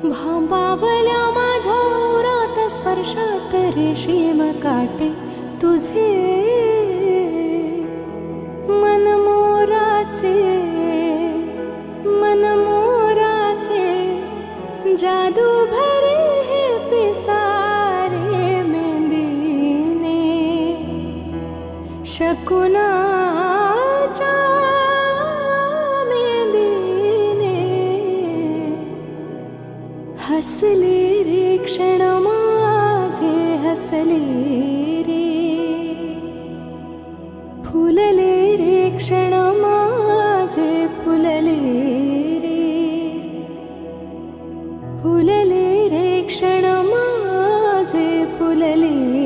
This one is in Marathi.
भांबावल्या माझ्या ओरात स्पर्शात रेशीम काटे तुझे मनमोराचे जादू भरे हे पिसारे मेंदीने शकुनाच्या मेंदीने हसले रे क्षण माझे हसले रे फुलले रे क्षण माझे फुलले रे फुलले रे क्षण माझे फुलले